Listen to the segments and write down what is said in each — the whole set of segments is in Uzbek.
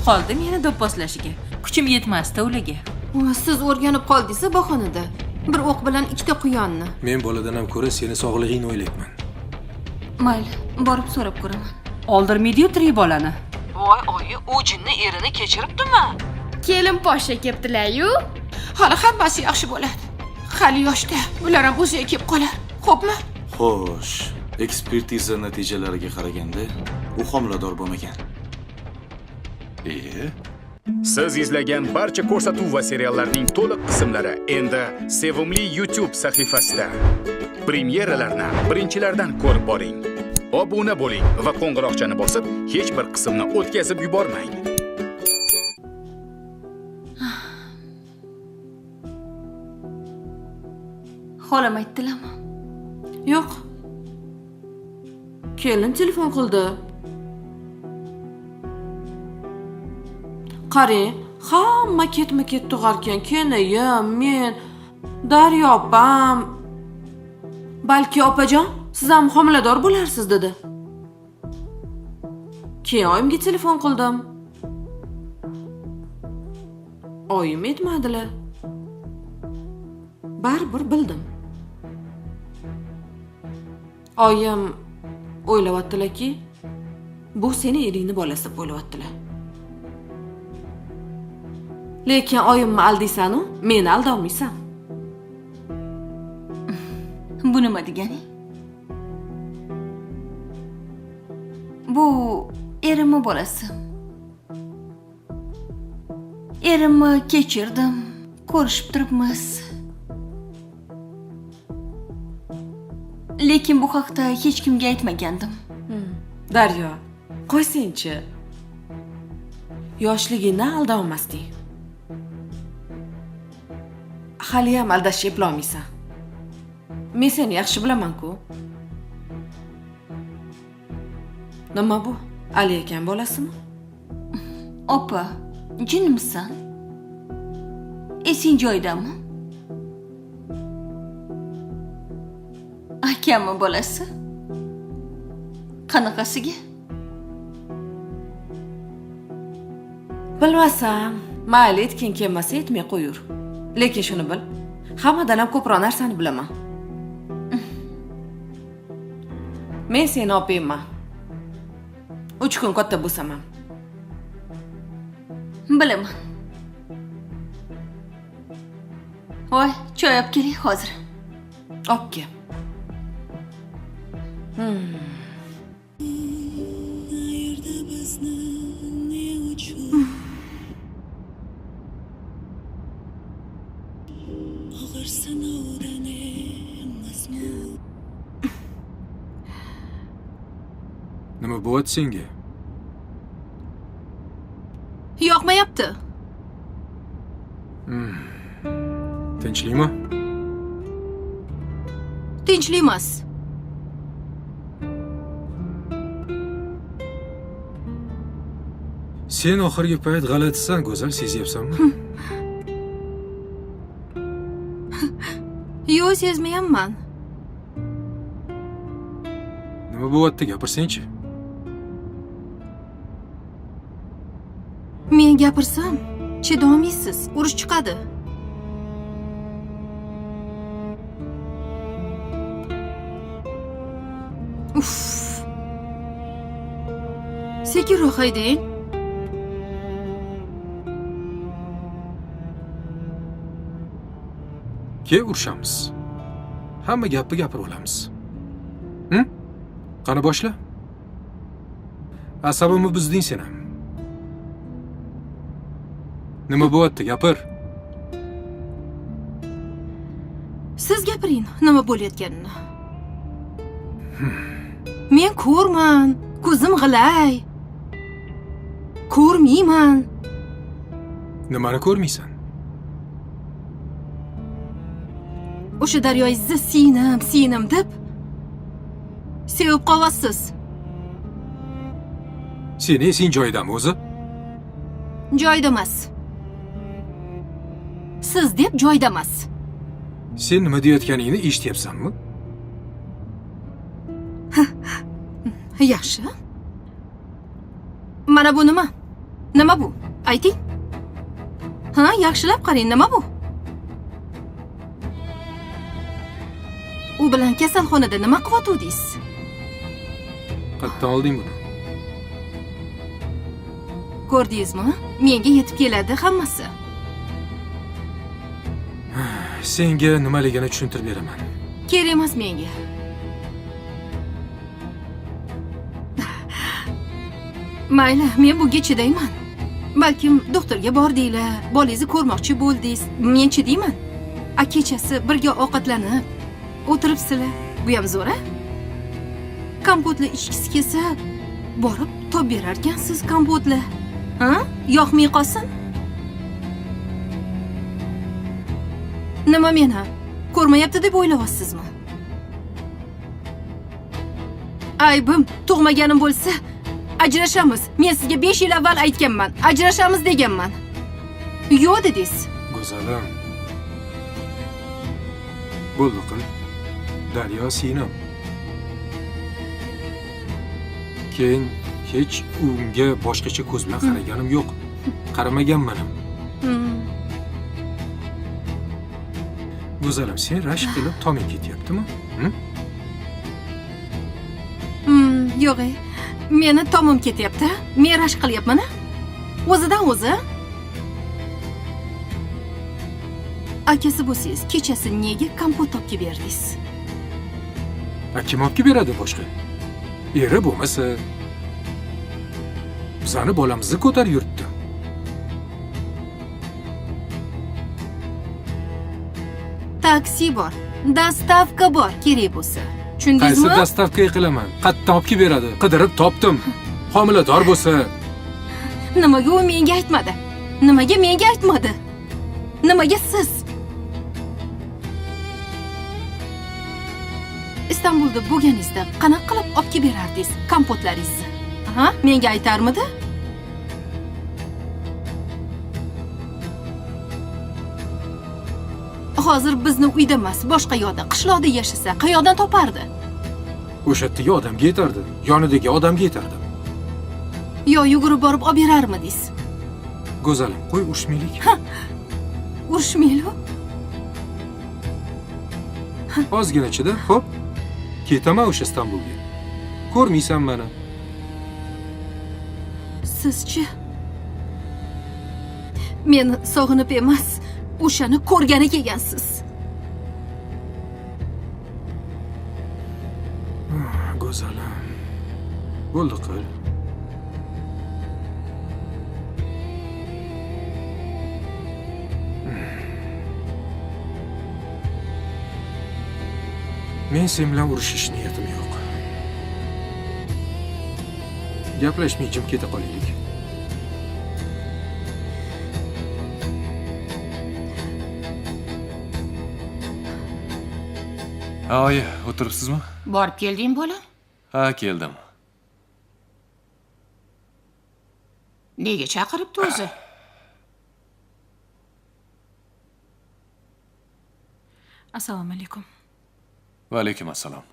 qoldim yana do'pposlashiga. Kuchim yetmasdi ularga. Siz o'rganib qoldingiz bahonada. Bir o'q bilan ikkita quyonni. Men boladan ham ko'ra seni sog'lig'ingni o'ylayman. Mayli, borib so'rab ko'raman. Oldirmaydi-yu tirik bolani. Voy oyi, u jinni erini kechiribdimi? Kelin poshsha keptilar-yu. Hali hammasi yaxshi bo'ladi. Hali yoshda, ular ham o'ziga kelib qolar. Xo'pmi? Xo'sh, ekspertiza natijalariga qaraganda, u homilador bo'lmagan. Siz izlagan barcha ko'rsatuv va seriallarning to'liq qismlari endi Sevimli YouTube sahifasida. Premyeralarni birinchilardan ko'rib boring. Obuna bo'ling va qo'ng'iroqchani bosib, hech bir qismni o'tkazib yubormang. Xolam aytdilarmi? Yo'q. Kelin telefon qildi. Qarang, hamma ketma-ket tug'arkan. Kenayam, men, Daryo opam. Balki opajon, siz ham homilador bo'larsiz dedi. Keyin oyimga telefon qildim. Oyim aytmadilar. Baribir bildim. Oyim o'ylayaptilar-ki, bu seni eringni bolasi deb o'ylayaptilar. Lekin oyimni aldaysan-u, meni aldolmaysan. Bu nima degani? Bu erimni bolasi. Erimni kechirdim, ko'rishib turibmiz. Lekin bu haqda hech kimga aytmagandim. Daryo, qo'ysin-chi. Yoshligingni aldolmasding. Hali ham aldashga eplolmaysan. Men seni yaxshi bilaman-ku. Nima bu? Ali akam bolasimi? Opa, jinmisan? Esing joyidami? Akammi bolasi? Qanaqasiga? Bilmasam, mayli aytging kelmasa aytmay qo'yur. Lekin shuni bil, hammadan ham ko'proq narsani bilaman. Men seni opamman. 3 kun katta bo'lsam ham. Bilaman. Voy, choy olib keling hozir. Olib kel. Nima bo'lyapti senga? Yoqmayapti. Tinchlikmi? Tinchlik emas. Sen oxirgi payt g'alatisan, go'zal, sezyapsanmi? Yo'q, sezmayapman. Nima bo'lyapti, gapirsen-chi? Men gapirsam, chidolmaysiz, urush chiqadi. Uff. Sekinroq haydang. Ke urushamiz. Hamma gapni gapirib olamiz. Qani boshla. Asabimni buzding sen ham. Nima bo'lyapti, gapir. Siz gapiring, nima bo'layotganini. Men ko'rman, ko'zim g'ilay. Ko'rmayman. Nimani ko'rmaysan? O'sha daryoyizni siynim deb sevib qolyapsiz. Seni esing joyidami o'zi? Joyida emas. Siz deb joyida emas. Sen nima deyotganingni eshityapsanmi? Yaxshi. Mana bu nima? Nima bu? Ayting. Ha, yaxshilab qarang, nima bu? U bilan kasalxonada nima qilyotdingiz? Qayerdan olding buni? Ko'rdingizmi? Menga yetib keladi hammasi. Senga nimaligini tushuntirib beraman. Kerak emas menga. Mayli, men bunga chidayman. Balkim doktorga bordinglar, bolangizni ko'rmoqchi bo'ldingiz. Men chidayman. Kechasi birga ovqatlanib o'tiribsizlar. Bu ham zo'r-a? Kompotlar ichkisi kelsa, borib top berar ekansiz kompotlar. Ha? Yoqmay qolsin. Nima meni ko'rmayapti deb o'ylayapsizmi? Aybim tug'maganim bo'lsa, ajrashamiz. Men sizga 5 yil avval aytganman. Ajrashamiz deganman. Yo'q dedingiz. Go'zalim. Bo'ldi qil. Daryo Sinem. Keyin hech unga boshqacha ko'z bilan qaraganim yo'q. Qaramaganman ham. Go'zalim, sen rashk qilib toming ketyaptimi? Yo'q. Meni tomim ketyapti. Men rashk qilyapman-a? O'zidan o'zi. Akasi bo'lsangiz, kechasi nega kompot topib berdingiz? Kim olib beradi boshqa? Eri bo'lmasa, bizani bolamizni ko'tarib yuribdi. Taksi bor, dostavka bor, kerak bo'lsa. Tushundingizmi? Qaysi dostavka qilaman? Qayerdan olib beradi? Qidirib topdim. Homilador bo'lsa, nimaga u menga aytmadi? Nimaga menga aytmadi? Nimaga siz? Istanbulda bo'lganingizda qanaqa qilib olib berardingiz kompotlaringizni? Ha, menga aytarmidi? Hozir bizni uyda emas, boshqa yoqda, qishloqda yashasa, qayoqdan topardi? O'sha yerdagi odamga yetardi, yonidagi odamga yetardi. Yo yugurib borib olib berarmidingiz? Go'zalim, qo'y urushmaylik. Urushmaylik. Ozgina chida, xo'p. Ketaman o'sha Istanbulga. Ko'rmaysan meni. Sizchi? Meni sog'inib emas, o'shani ko'rgani kelgansiz. Go'zalim. Bo'ldi qil. Men sen bilan urushish niyatim yo'q. Gaplashmay jim keta qolaylik. Oyi, o'tiribsizmi? Borib kelding bolam? Ha, keldim. Nega chaqiribdi o'zi? Assalomu alaykum. Va alaykum assalom.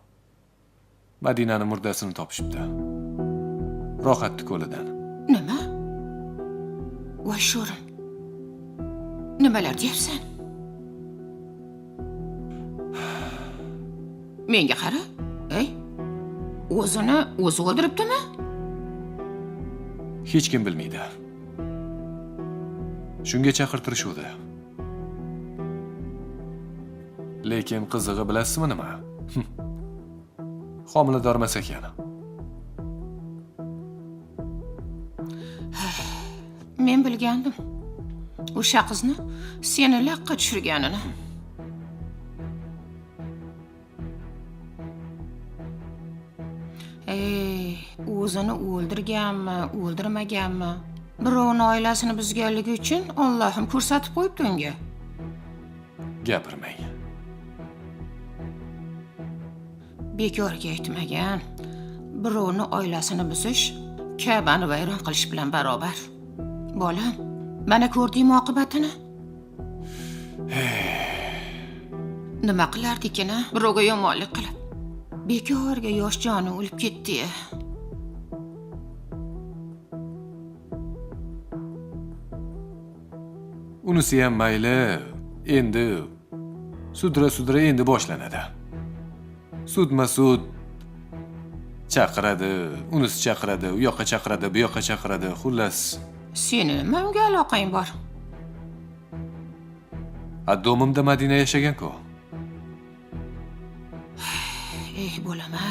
Madinani murdasini topishibdi. Rohatni ko'lidan. Nima? Voy sho'rim. Nimalar deyapsan? Menga qara. Ey, o'zini o'zi o'ldiribdimi? Hech kim bilmaydi. Shunga chaqirtirishuvdi. Lekin qizig'i bilasizmi nima? Homilador emas ekan. Men bilgandim. O'sha qizni seni laqqa tushirganini. O'zini o'ldirganmi, o'ldirmaganmi? Birovning oilasini buzganligi uchun Allohim ko'rsatib qo'yibdi unga. Gapirmang. Bekorga aytmagan. Birovning oilasini buzish Ka'bani vayron qilish bilan barobar. Bolam, mana ko'rdingmi oqibatini? Nima qilardik-a? Birovga yomonlik qilib. Bekorga yosh joni o'lib ketdi. Unisi ham mayli. Endi sudra endi boshlanadi. Sudma-sud chaqiradi, unisi chaqiradi, u yoqqa chaqiradi, bu yoqqa chaqiradi. Xullas, Seni nimaga aloqang bor? addomimda Madina yashagan-ku. Ey bo'lama.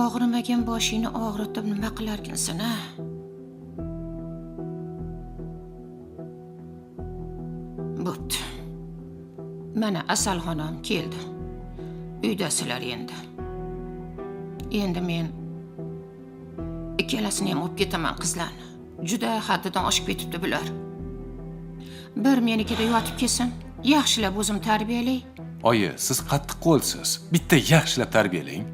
Og'rimagan boshingni og'ritib nima qilarkinsan-a? Bo'pti. Mana Asalxonam keldi. Uydasilar endi. Endi men ikkalasini ham olib ketaman qizlarni. Juda haddidan oshib ketibdi bular. Bir menikida yotib kelsin, yaxshilab o'zim tarbiyalay. Oyi, siz qattiq qo'lsiz. Bitta yaxshilab tarbiyalang.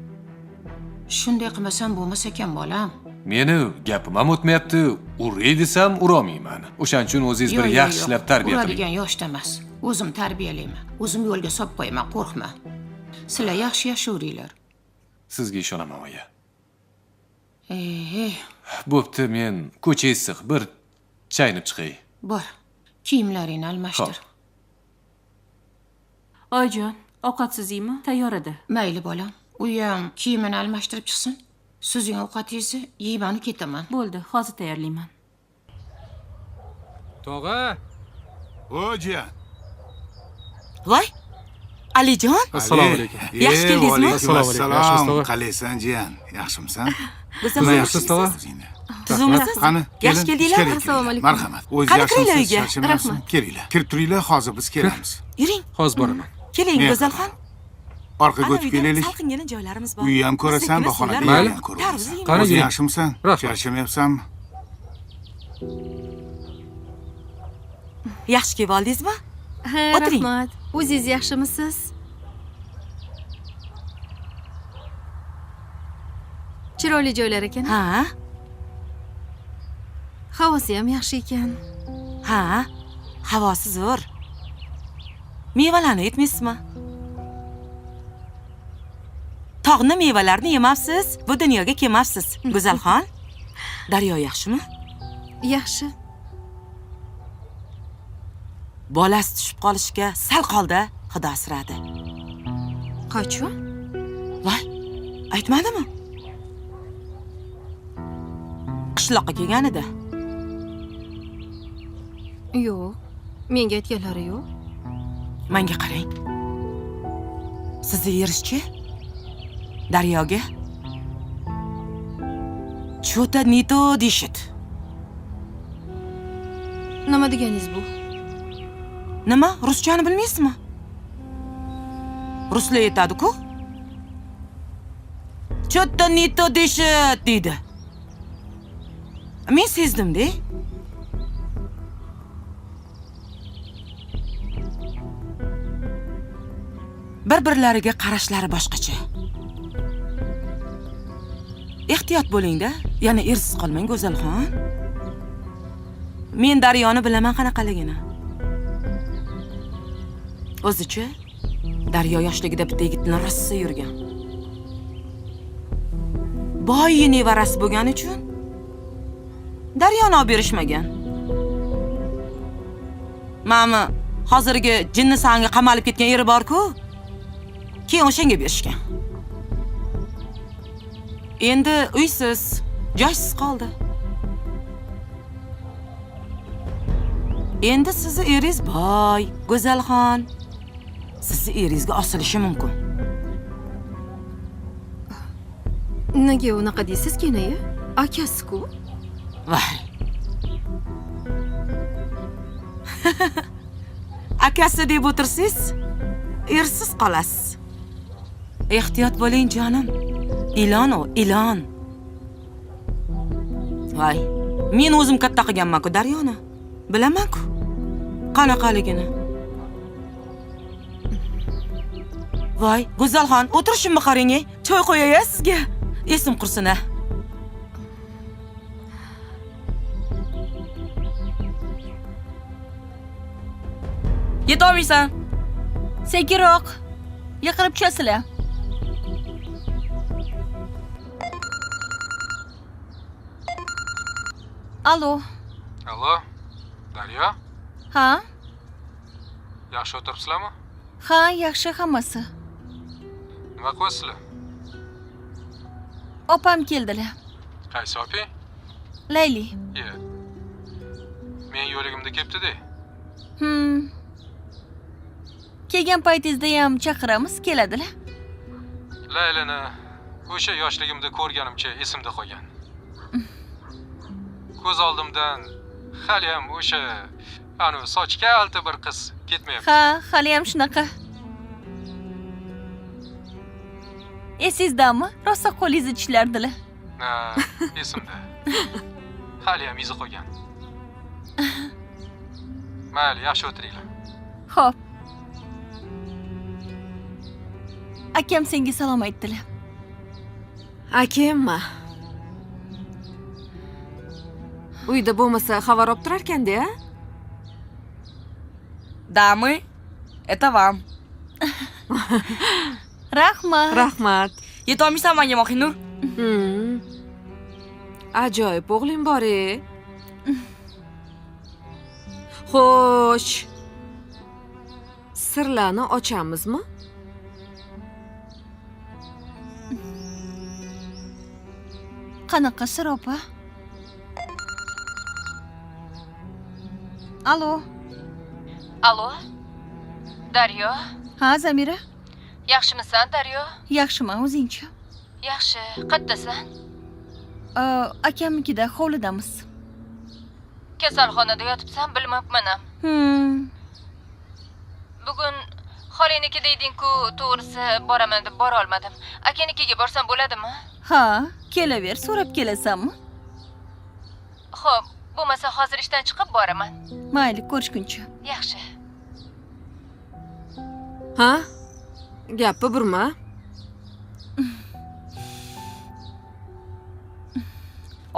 Shunday qilmasam bo'lmas ekan bolam. Meni gapim ham o'tmayapti. Uray desam urolmayman. O'shaning uchun o'zingiz bir yaxshilab tarbiya qiling. Uradigan yoshda emas. O'zim tarbiyalayman. O'zim yo'lga solib qo'yaman, qo'rqma. Sizlar yaxshi yashayveringlar. Sizga ishonaman, oyi. Ey, Bo'pti, men ko'cha issiq, bir chaynib chiqay. bor. Kiyimlaringni almashtir. Oyijon, ovqatsizlikmi? Tayyor edi. Mayli bolam. U ham kiyimini almashtirib chiqsin. Sizning ovqatingizni yeyman ketaman. Bo'ldi, hozir tayyorlayman. Tog'a, O'jiyan. Voy, Alijon, assalomu alaykum. Yaxshi keldingizmi? Assalomu alaykum. Yaxshimisiz, tog'a? Qalaysan, jiyan? Yaxshimisan? Go'zal Yaxshisiz, tog'a? Tuzukmisiz? Qani, Yaxshi keldinglar. Assalomu alaykum. Marhamat. O'zi Qani kiringlar yaxshimisiz? uyga? Charchamayapsizmi? Rahmat. Kelinglar. Kirib turinglar, hozir biz kelamiz. Yuring, Hozir boraman. keling Men- Go'zalxon. Orqaga o'tib kelaylik. salqingina joylarimiz bor. Uyni ham ko'rasan, Siz bahonada kiraysizlar. Mayli. ham ko'rasan. Tarvuz Qani O'zi yuring. yaxshimisan? Rahmat. Charchamayapsanmi? Yaxshi kelib oldingizmi? Ha, O'tiring. rahmat. O'zingiz yaxshimisiz? Chiroyli joylar ekan. Ha, Havosi ham yaxshi ekan. ha. Havosi zo'r. Mevalarni yetmaysizmi? Tog'ni mevalarni yemabsiz, bu dunyoga kelmabsiz. Go'zalxon, Daryo yaxshimi? Yaxshi. Bolasi tushib qolishga sal qoldi, Xudo asradi. Qachon? Voy, aytmadimi? Qishloqqa kelganida. Yo'q. Menga aytganlari yo'q. Menga qarang. Sizni erishchi? Daryoga? Cho'ta nito deshit. Nima deganingiz bu? Nima? Ruschani bilmaysizmi? Ruslar aytadi-ku. Cho'ta nito deshit deydi. Men sezdim-da. Bir-birlariga qarashlari boshqacha. Ehtiyot bo'ling-da, yana ersiz qolmang Go'zalxon. Men Daryoni bilaman qanaqaligini. O'zichi Daryo yoshligida bitta yigitni rossa yurgan. Boy nevarasi bo'lgani uchun Daryoni olib berishmagan. Mama, hozirgi jinni sanga qamalib ketgan eri bor-ku. Keyin o'shanga berishgan. Endi uysiz, joysiz qoldi. Endi sizni eringiz boy, Go'zalxon. Sizni eringizga osilishi mumkin. Nega unaqa deysiz kenayi? Akasi-ku. Voy. Akasi deb o'tirsiz, ersiz qolasiz. Ehtiyot bo'ling jonim. Ilon o, ilon. Voy, men o'zim katta qilganman-ku Daryoni. Bilaman-ku. Qanaqaligini. Voy, Go'zalxon, o'tirishimni qarang-ey. Choy qo'yay sizga. Esim qursin-a. Yetolmaysan. Sekinroq. Yiqilib tushasizlar. Alo. Allo, Daryo, Ha? yaxshi o'tiribsizlarmi? Ha, yaxshi hammasi. Nima qilyapsizlar? Opam keldilar. Qaysi oping? Layli. Ye. Men yo'ligimda kelibdi-da. Kelgan paytingizda ham chaqiramiz, keladilar. Laylini o'sha yoshligimda ko'rganimcha esimda qolgan. Ko'z oldimdan hali ham o'sha soch kalta bir qiz ketmayapti. Ha, hali ham shunaqa. Esizdami? Rosa qo'lingizni tishlardilar. Ha, esimda. Hali ham izi qolgan. Mayli, yaxshi o'tiringlar. Xo'p. Akam senga salom aytdilar. Akemma. Uyda bo'lmasa xabar olib turar ekanda-ya? Дамы, это вам. Rahmat. Rahmat. Yetolmaysan menga Mohinur? Ajoyib o'g'ling bor-e. Xo'sh. Sirlarni ochamizmi? Qanaqa sir opa? Alo. Alo. Daryo, Ha, Zamira? yaxshimisan Daryo? Yaxshiman, o'zingchi? Yaxshi. Qayerdasan? Akamnikida hovlidamiz. Kasalxonada yotibsan, bilmabman ham. Bugun xolaynikida eding-ku, to'g'risi boraman deb bora olmadim. Akanikiga borsam bo'ladimi? Ha, kelaver, so'rab kelasanmi? Xo'p, bo'lmasa hozir ishdan chiqib boraman. Mayli, ko'rishguncha. Yaxshi. Ha? Gapni burma.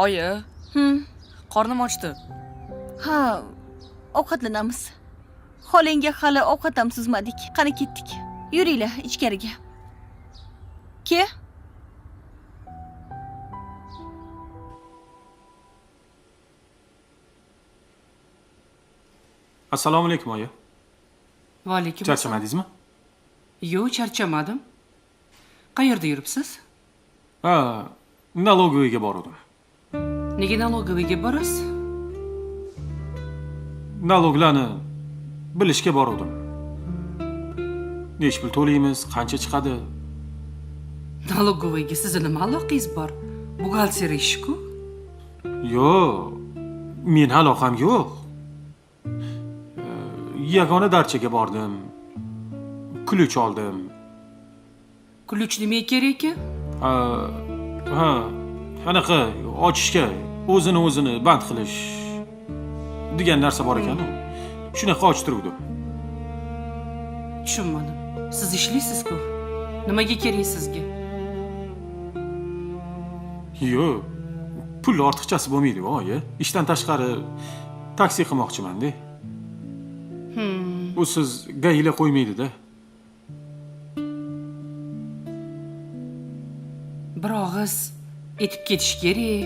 Oyi, qornim ochdi. Ha, ovqatlanamiz. Xolangga hali ovqat ham suzmadik. Qani ketdik. Yuringlar ichkariga. Ke? Assalomu alaykum, oyi. Va alaykum. Charchamadingizmi? Yo'q, charchamadim. Qayerda yuribsiz? Ha, налоговыйga bordim. Nega налоговыйga borasiz? Naloglarni bilishga bordim. Nech pul to'laymiz, qancha chiqadi? Налоговыйga sizni nima aloqangiz bor? Buxgalter ishi-ku. Yo'q, men aloqam yo'q. Yagona darchaga bordim. Kulich oldim. Kulich nima kerak? Ha, anaqa ochishga, o'zini band qilish degan narsa bor ekan. Shunaqa ochtiruvdim. Tushunmadim. Siz ishlaysiz-ku. Nimaga kerak sizga? Yo'q, pul ortiqchasi bo'lmaydi, oyi. Ishdan tashqari taksi qilmoqchiman-da. Bu siz gayla qo'ymaydi-da. Bir og'iz etib ketish kerak.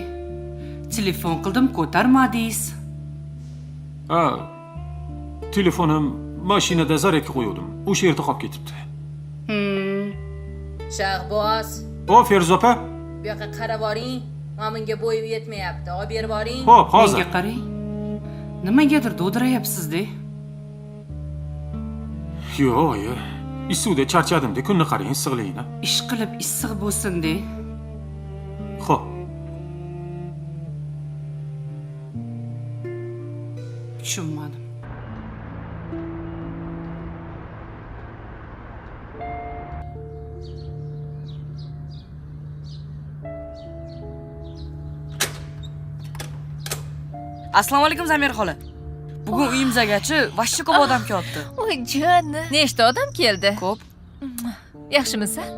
Telefon qildim, ko'tarmadingiz. Ha, telefonim mashinada zaryadga qo'yuvdim. O'sha yerda qolib ketibdi. Shahboz, O, Feruza opa. bu yoqqa qarab boring. Menga bo'yim yetmayapti. Olib berib boring. Xo'p, hozir. Menga qarang. Nimagadir do'dirayapsiz-da. Yo'q, oyi. Isuvda charchadim-da, kunni qarang, issiqligini. Ish qilib issiq bo'lsin-da. Xo'p. Tushunmadim. Assalomu alaykum Zamira xola. Bugun uyimizgachi vashchi ko'p odam kelibdi. Voy jonni. Nechta odam keldi? Ko'p. Yaxshimisan?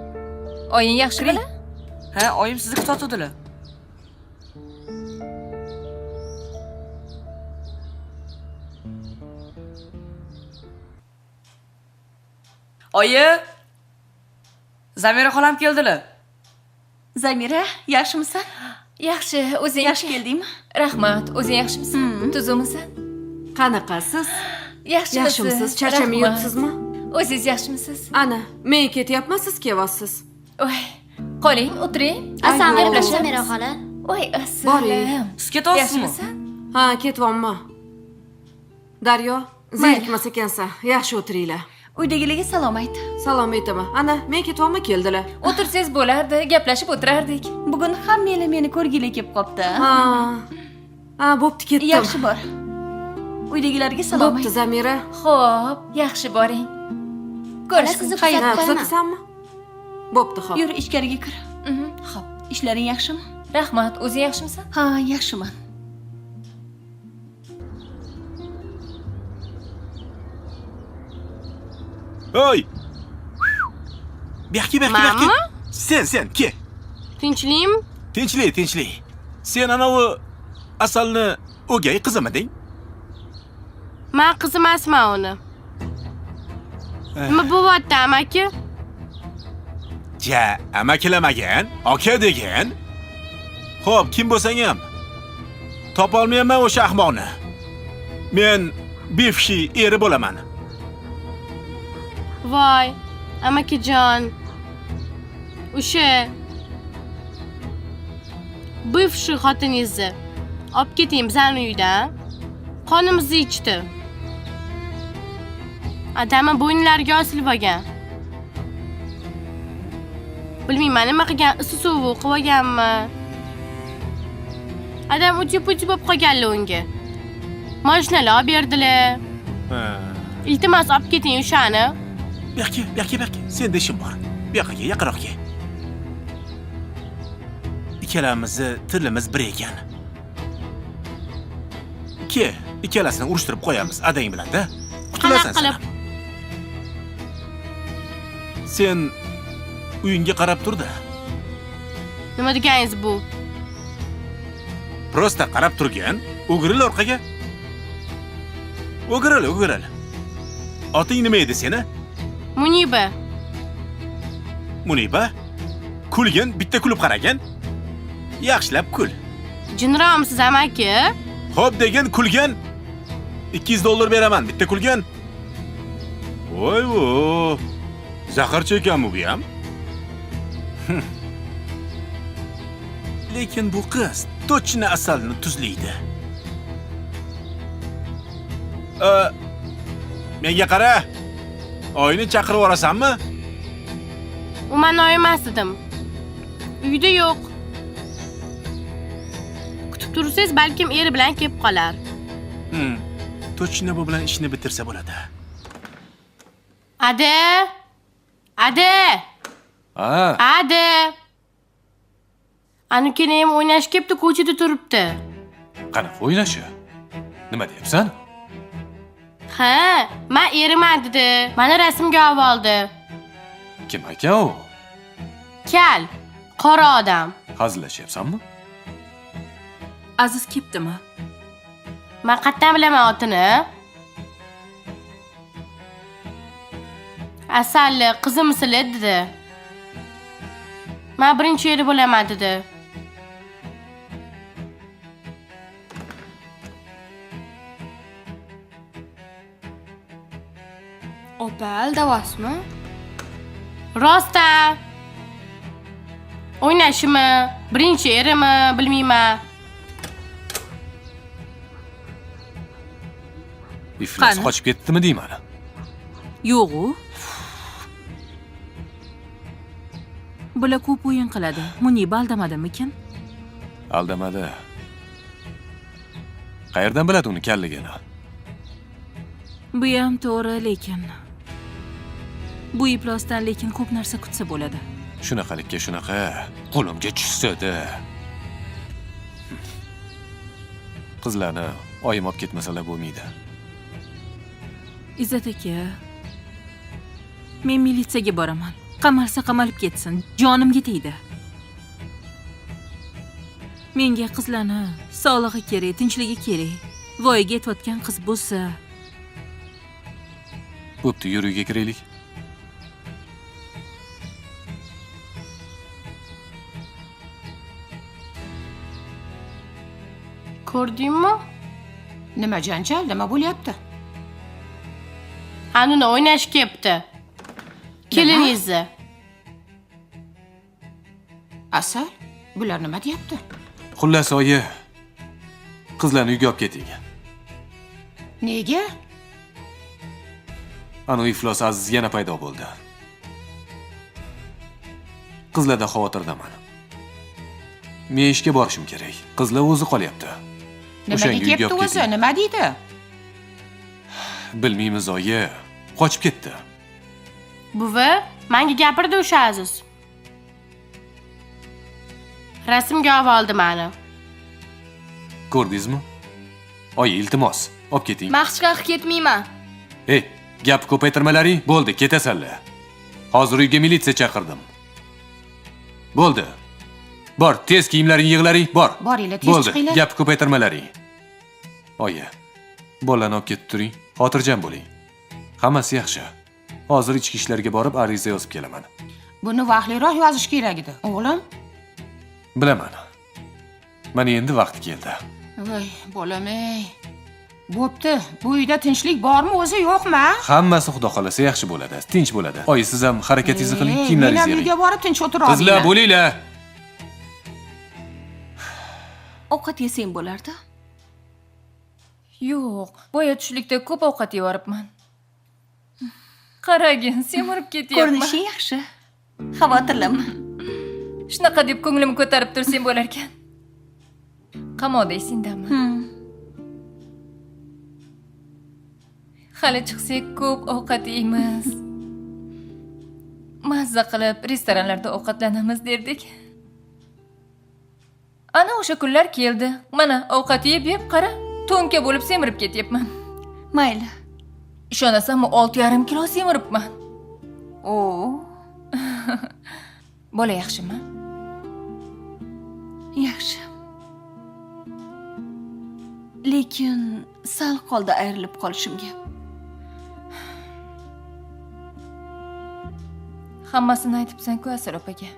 Oying yaxshimi? Ha, oyim sizni kutotdilar. Oyi! Zamira xolam keldilar. Zamira, yaxshimisan? Yaxshi, o'zing Yaxshi keldingmi? Rahmat, o'zing yaxshimisan? tuzukmisan? Qanaqasiz? Yaxshimisiz? Charchamay Rahmat. yuribsizmi? O'zingiz yaxshimisiz? Ana, men ketyapman, siz kelyapsiz. Voy, qoling, o'tiring. Assalomu alaykum, Gaplashamiz. Samira xola. Voy, Boring. assalom. Siz ketyapsizmi? Yaxshimisan? Ha, ketyapman. Daryo, zerikmas ekansan. Yaxshi o'tiringlar. Uydagilarga salom ayt. Salom aytaman. Ana, men ketyapman, keldilar. O'tirsangiz bo'lardi, gaplashib o'tirardik. Bugun hammanglar meni ko'rgili kelib qopti. Ha, bo'pti, ketdim. Yaxshi bor. Uydagilarga salom Bo'pti, ayt. Zamira. Xo'p, yaxshi boring. Ko'rishamiz. Ha, kuzatasanmi? Bo'pti, xo'p. Yur, ichkariga kir. Xo'p, ishlaring yaxshimi? Rahmat, o'zing yaxshimisan? Ha, yaxshiman. Oy! Buyoqqa, buyoqqa. Sen, ke. Tinchlikmi? Tinchlik. Sen anavi Asalni o'gay qizimiding? Men qiz emasman uni. Nima bo'lyapti, amaki? Ja, amakilamagan, aka degan. Xo'p, kim bo'lsang ham topolmayman o'sha ahmoqni. Men bevshi eri bo'laman. Voy, amakijon. O'sha bivshi xotiningizni olib keting bizning uydan. Qonimizni ichdi. Adamni bo'ynilariga osilib olgan. Bilmayman, nima qilgan, issiq suv qilib olganmi? Adam uchi-puchi bo'lib qolganlar unga. Mashinalar olib berdilar. Iltimos olib keting o'shani. Buyoqqa. Senda ishim bor. Buyoqqa, yaqinroq kel. Ikkalamizni tilimiz bir ekan. Ikkalasini urushtirib qo'yamiz adang bilan-da. Qutulasan sen. Sen uyingga qarab tur-da. Nima deganingiz bu? Prosta qarab turgan, o'giril orqaga. O'giril. Oting nima edi seni? Muniba? Kulgin, bitta kulib qaragan. Yaxshilab kul. Jinromsiz amaki? Xo'p degan kulgan. $200 beraman, bitta kulgan. Voy-vo. Zahar chekanmi bu ham? Lekin bu qiz to'chni asalni tuzlaydi. Menga qara. Oyni chaqirib orasanmi? U men oy emas edim. Uyda yo'q. Kutib tursangiz, balkim eri bilan kelib qolar. To'chni bu bilan ishni bitirsa bo'ladi. Ade! Ha, Ade! Anukini ham o'ynash kelibdi, ko'chada turibdi. qanaqa o'ynashi? Nima deyapsan? Ha, men eriman dedi. Meni rasmga olib oldi. Kim ekan u? Kal, qora odam. Hazillashyapsanmi? Aziz kelibdimi? Men qayerdan bilaman otini? Asalli qizimsili dedi. Men birinchi eri bo'laman dedi. Opal, davosmi? Rosta. O'ynashimi, birinchi erimi, bilmayman. Iflos qochib ketdimi deyman. Yo'q-u. Bular ko'p o'yin qiladi. Muniba aldamadimikin? Aldamadi. Qayerdan biladi uni kalligini? Bu ham to'g'ri, lekin bu iflosdan lekin ko'p narsa kutsa bo'ladi. Shunaqalikka shunaqa qo'limga tushsa-da. Qizlarni oyim olib ketmasalar bo'lmaydi. Izzat aka, men militsiyaga boraman. Qamalsa qamalib ketsin, jonimga tegdi. Menga qizlarni sog'lig'i kerak, tinchligi kerak. Voyaga yetayotgan qiz bo'lsa, Bo'pti, yur uyga kiraylik. Ko'rdingmi? Nima janjal, nima bo'lyapti? Anuni o'ynash kepti. Keliningizni. Asal, bular nima deyapti? Xullas, oyi, qizlarni uyga olib keting. Nega? Ana iflos Aziz yana paydo bo'ldi. Qizlardan xavotirdaman. Men ishga borishim kerak. Qizlar o'zi qolyapti. Nima deyapti o'zi? Nima deydi? Bilmaymiz, oyi. Qochib ketdi. Buvi, menga gapirdi o'sha Aziz. Rasmga oldi meni. Ko'rdingizmi? Oyi, iltimos, olib keting. Men hech qayerga ketmayman. Ey, gap ko'paytirmalaring, bo'ldi, ketasanlar. Hozir uyga militsiya chaqirdim. Bo'ldi. Bor, tez kiyimlaring yig'laring, bor. Boringlar, tez Bo'ldi, chiqinglar. gap ko'paytirmalaring. Oyi, bolani olib ketib turing, xotirjam bo'ling. Hammasi yaxshi. Hozir ichki ishlarga borib ariza yozib kelaman. Buni vaqtliroq yozish kerak edi, o'g'lim. Bilaman. Mana endi vaqti keldi. Voy, bolam-ey. Bo'pti, bu uyda tinchlik bormi, o'zi yo'qmi? Hammasi xudo xolasa yaxshi bo'ladi, tinch bo'ladi. Oyi, siz ham harakatingizni qiling, kiyimlaringizni Men yig'ing. uyga borib tinch o'tira olmayman. Qizlar, bo'linglar. Ovqat yesang bo'lardi. Yo'q, boya tushlikda ko'p ovqat yeyoribman. Qaragin, semirib ketyapman. Ko'rinishi yaxshi. Xavotirlanma. Shunaqa deb ko'nglimni ko'tarib tursang bo'lar ekan. Qamoqdaysingdanmi? Hali chiqsak ko'p ovqat yeymiz. Mazza qilib restoranlarda ovqatlanamiz derdik. Ana o'sha kunlar keldi. Mana ovqat yeb qara, to'nka bo'lib semirib ketyapman. Mayli. Ishonasanmi, 6,5 kilo semiribman. Oo, Bola yaxshimi? yaxshi. Lekin sal qoldi ayrilib qolishimga. Hammasini aytibsan-ku Asal opaga.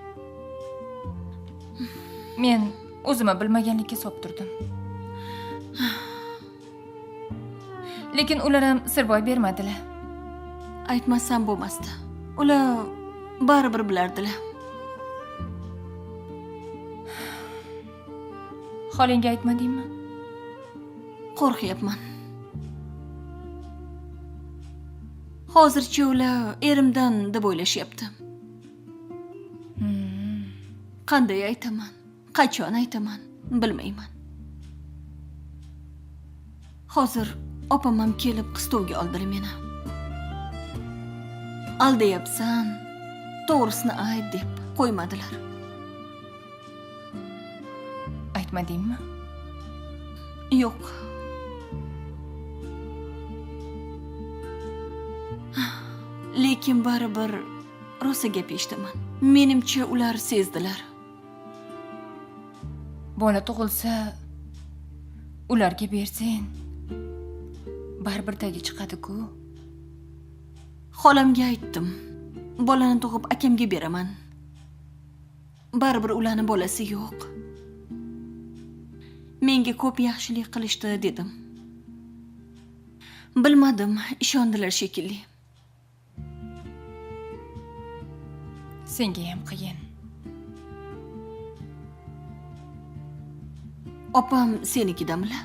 Men o'zimni bilmaganlikka solib turdim. Lekin ular ham sirboy bermadilar. Aytmasam bo'lmasdi. Ular baribir bilardilar. Holingga aytmadingmi? Qo'rqyapman. Hozircha ular erimdan deb o'ylashyapti. Qanday aytaman? Qachon aytaman? Bilmayman. Hozir opam ham kelib qistovga oldilar meni. Aldayapsan, to'g'risini ayt deb qo'ymadilar. Aytmadingmi? Yo'q. Lekin baribir rosa gap eshitaman. Menimcha ular sezdilar. Bola tug'ilsa, ularga bersang, baribir tagi chiqadi-ku. Xolamga aytdim. Bolani tug'ib akamga beraman. Baribir ularning bolasi yo'q. Menga ko'p yaxshilik qilishdi dedim. Bilmadim, ishondilar shekilli. Senga ham qiyin. Opam senikidamilar?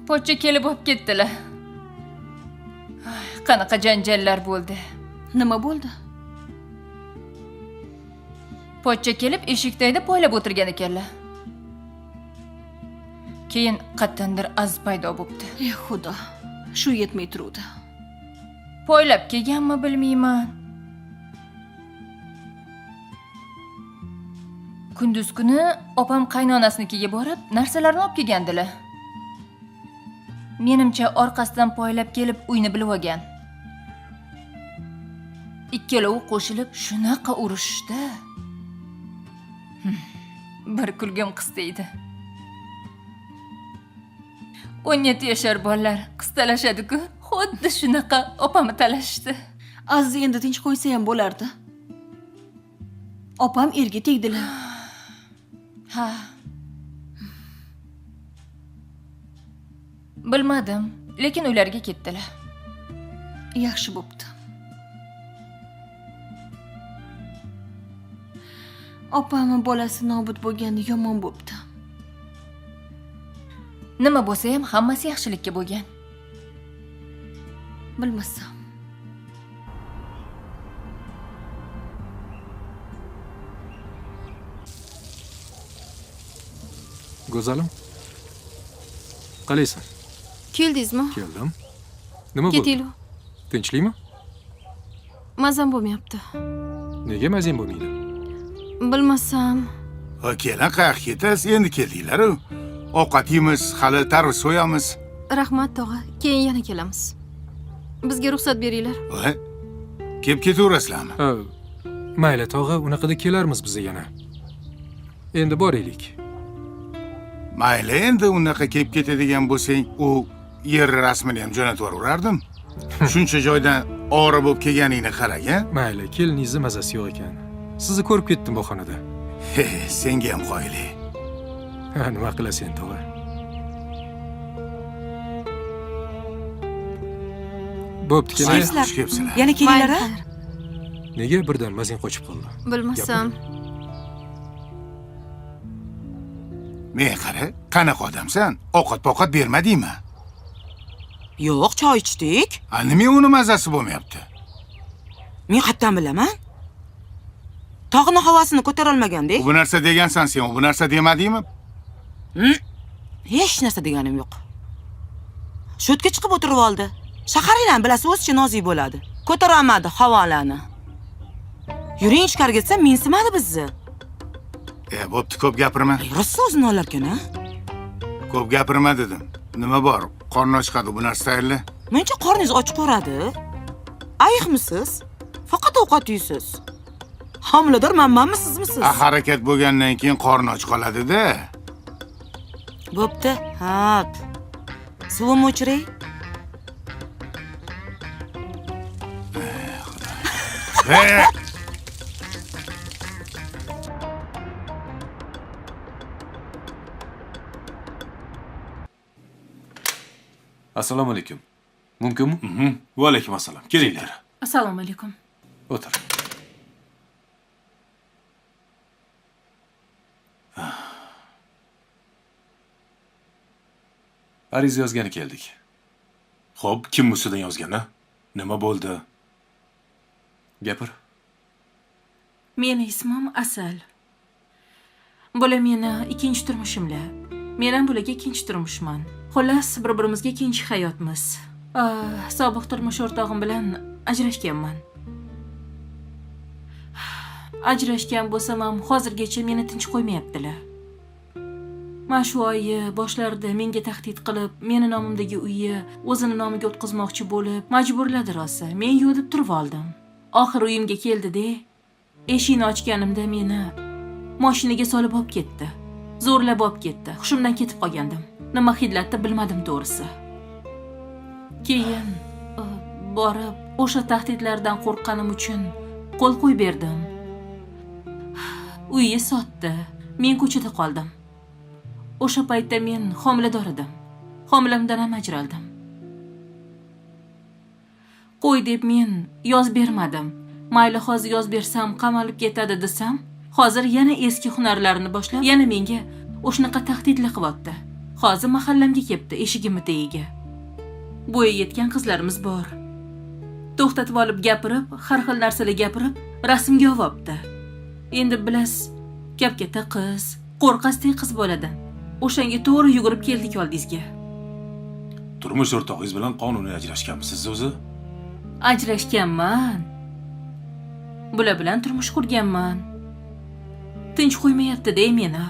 Pochcha kelib olib ketdilar. Qanaqa janjallar bo'ldi. Nima bo'ldi? Pochcha kelib eshikdayda poylab o'tirgan ekanlar. Keyin qattandir az paydo bo'libdi. Ey xudo, shu yetmay turuvdi. Poylab kelganmi bilmayman. Kunduz kuni opam qaynonasinikiga borib, narsalarni olib kelgandilar. Menimcha orqasidan poylab kelib uyni bilib olgan. Ikkalovi qo'shilib shunaqa urushdi. Bir kulgim qistaydi. 17 yashar bolalar qistalashadi-ku, xuddi shunaqa opamni talashdi. Aziz endi tinch qo'ysa ham bo'lardi. Opam erga tegdilar. Ha. Bilmadim, lekin ularga ketdilar. Yaxshi bo'pti. Opamning bolasi nobud bo'lgani yomon bo'pti. Nima bo'lsa ham hammasi yaxshilikka bo'lgan. Bilmasam. Go'zalim. Qalaysan? Keldingizmi? Keldim. Nima bo'ldi? Ketaylik. Tinchlikmi? Mazam bo'lmayapti. Nega mazang bo'lmaydi? Bilmasam. Ha, keling, qayerga ketasiz? Endi keldinglar. Ovqat yeymiz, hali tarvuz so'yamiz. Rahmat tog'a, keyin yana kelamiz. Bizga ruxsat beringlar. Voy. Kelib ketaverasizlarmi? Ha, mayli tog'a, unaqada kelarmiz biz yana. Endi boraylik. Mayli, endi unaqa kelib ketadigan bo'lsang, u yer rasmini ham jo'natib yuborardim. Shuncha joydan ora bo'lib kelganingni qaragan. Mayli, keliningizni mazasi yo'q ekan. Sizni ko'rib ketdim bu xonada. Senga ham qoyili. Ha, nima qilasan tog'a? Bo'pti, kelay. Xush kelibsizlar. Yana kelinglar a? Nega birdan mazang qochib qoldi? Bilmasam. Men qara, qanaqa odamsan? Ovqat-poqat bermadingmi? Yo'q, choy ichdik. Nima uni mazasi bo'lmayapti? Men qayerdan bilaman? Tog'ning havosini ko'tara olmagandek. Bu narsa degansan sen, bu narsa demadingmi? Hech narsa deganim yo'q. Sho'tga chiqib o'tirib oldi. Shaharinglarni bilasiz, o'zicha nozik bo'ladi. Ko'tara olmadi havolani. Yuring ichkariga gitsam, mensimadi bizni. Bo'pti, ko'p gapirma. Rosa o'zini olarkan-a? Ko'p gapirma dedim. Nima bor? Qorni ochqadi bu narsa tayyorla. Mencha qorningiz och ko'radi. Ayiqmisiz? Faqat ovqat yeysiz. Homiladormanmi, sizmisiz? Harakat bo'lgandan keyin qorni och qoladi-da. Bo'pti. Hop. Suvimni o'chiring. Assalomu alaykum. Mumkinmi? Va alaykum assalom. Kelinglar. Assalomu alaykum. O'tir. Ariza yozgani keldik. Xo'p, kim ustidan yozgani? Nima bo'ldi? Gapir. Meni ismim Asal. Bular meni ikkinchi turmushimlar. Men ham bularga ikkinchi turmushman. Xullas, bir-birimizga ikkinchi hayotmiz. Sobiq turmush o'rtog'im bilan ajrashganman. Ajrashgan bo'lsam ham hozirgacha meni tinch qo'ymayaptilar. Mana shu oy boshlarida menga tahdid qilib, meni nomimdagi uyni o'zini nomiga o'tkazmoqchi bo'lib, majburladi rosa. Men yo'q deb turib oldim. Oxir uyimga keldi-da, eshikni ochganimda meni mashinaga solib olib ketdi. Zo'rlab olib ketdi. Hushimdan ketib qolgandim. Nima hidlatda bilmadim to'g'risi. Keyin borib o'sha tahdidlardan qo'rqqanim uchun qo'l qo'yib berdim. Uyni sotdi. Men ko'chada qoldim. O'sha paytda men homilador edim. Homilamdan ham ajraldim. Qo'y deb men yoz bermadim. Mayli hozir yoz bersam qamalib ketadi desam, hozir yana eski hunarlarini boshlab, yana menga o'shanaqa tahdidlar qilyapti. Hozir mahallamga kelibdi, eshigimni tagiga. Bo'yi yetgan qizlarimiz bor. To'xtatib olib gapirib, har xil narsalar gapirib, rasmga olibdi. Endi bilasiz, kap-katta qiz, qo'rqasdek qiz bo'ladi. O'shanga to'g'ri yugurib keldik oldingizga. Turmush o'rtog'ingiz bilan qonuniy ajrashganmisiz o'zi? Ajrashganman. Bular bilan turmush qurganman. Tinch qo'ymayapti-da meni.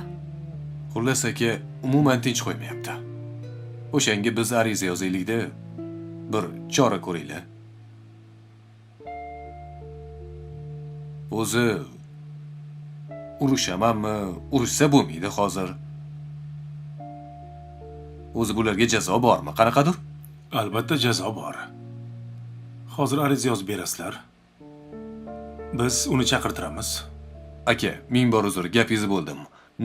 Xullas aka, umuman tinch qo'ymayapti. O'shanga biz ariza yozaylik-da, bir chora ko'ringlar. O'zi urushamanmi, urushsa bo'lmaydi hozir. O'zi bularga jazo bormi? Qanaqadir? Albatta jazo bor. Hozir ariza yozib berasizlar. Biz uni chaqirtiramiz. Aka, ming bor uzr, gapingizni bo'ldim.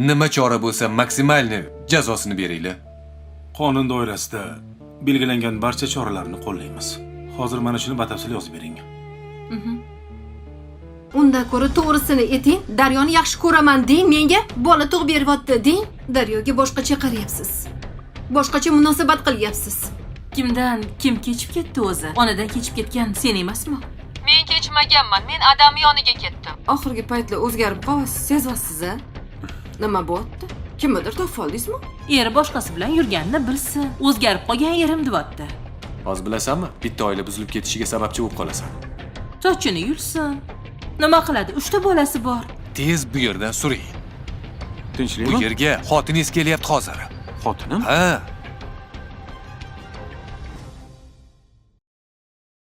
Nima chora bo'lsa maksimalni jazosini beringlar. Qonun doirasida belgilangan barcha choralarni qo'llaymiz. Hozir mana shuni batafsil yozib bering. Unda ko'ra to'g'risini ayting. Daryoni yaxshi ko'raman deng menga. Bola tug'ib beryapti deng. Daryoga boshqacha qarayapsiz. Boshqacha munosabat qilyapsiz. Kimdan kim kechib ketdi o'zi? Onadan kechib ketgan sen emasmi? Men kechmaganman. Men adam yoniga ketdim. Oxirgi paytlar o'zgarib qolyapsiz, sezyapsiz-a? Nima bo'pti? Kimnidir topib oldingizmi? Eri boshqasi bilan yurganini bilsin. O'zgarib qolgan erim deyapti. Hozir bilasanmi? Bitta oila buzilib ketishiga sababchi bo'lib qolasan. Sochini yulsin. Nima qiladi? 3 ta bolasi bor. Tez bu yerdan suring. Bu Tinchlikmi? yerga xotiningiz kelyapti hozir. Xotinim? Ha,